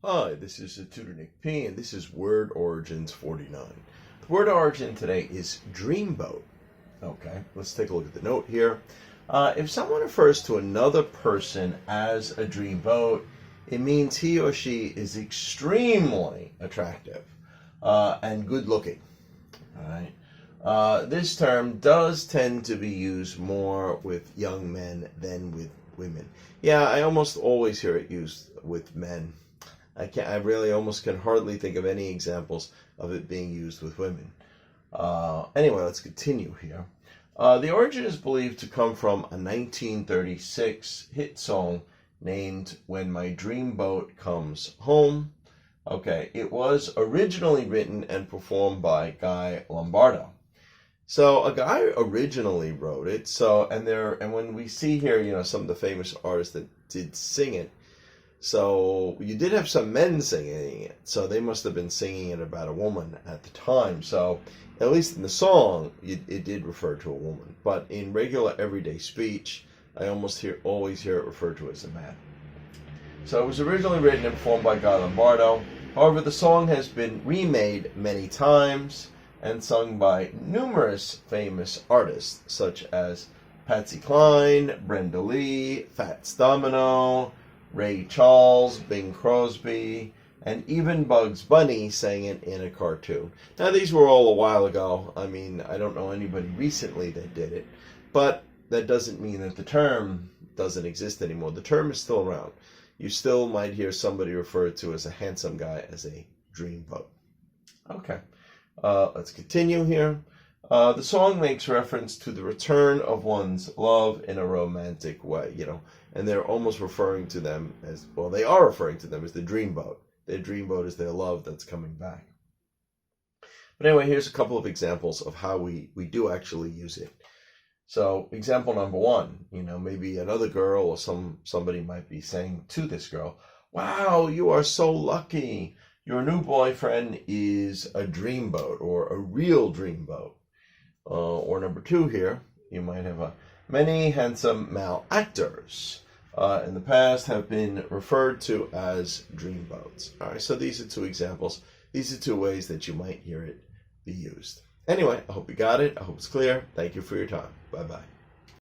Hi, this is Tutor Nick P, and this is Word Origins 49. The word origin today is Dreamboat. Okay, let's take a look at the note here. If someone refers to another person as a dreamboat, it means he or she is extremely attractive and good looking. All right. This term does tend to be used more with young men than with women. Yeah, I almost always hear it used with men. I really almost can hardly think of any examples of it being used with women. Anyway, let's continue here. The origin is believed to come from a 1936 hit song named When My Dreamboat Comes Home. Okay, it was originally written and performed by Guy Lombardo. So a guy originally wrote it. And when we see here, some of the famous artists that did sing it. So you did have some men singing it, so they must have been singing it about a woman at the time. So at least in the song, it did refer to a woman. But in regular everyday speech, I always hear it referred to as a man. So it was originally written and performed by Guy Lombardo. However, the song has been remade many times and sung by numerous famous artists, such as Patsy Cline, Brenda Lee, Fats Domino, Ray Charles, Bing Crosby, and even Bugs Bunny sang it in a cartoon. Now, these were all a while ago. I mean, I don't know anybody recently that did it, but that doesn't mean that the term doesn't exist anymore. The term is still around. You still might hear somebody referred to as a handsome guy as a dreamboat. Okay, let's continue here. The song makes reference to the return of one's love in a romantic way, and they're almost referring to them as, well, they are referring to them as the dreamboat. Their dreamboat is their love that's coming back. But anyway, here's a couple of examples of how we do actually use it. So example number one, maybe another girl or somebody might be saying to this girl, "Wow, you are so lucky. Your new boyfriend is a dreamboat or a real dreamboat." Or number two here, you might have many handsome male actors in the past have been referred to as dreamboats. All right, so these are two examples. These are two ways that you might hear it be used. Anyway, I hope you got it. I hope it's clear. Thank you for your time. Bye-bye.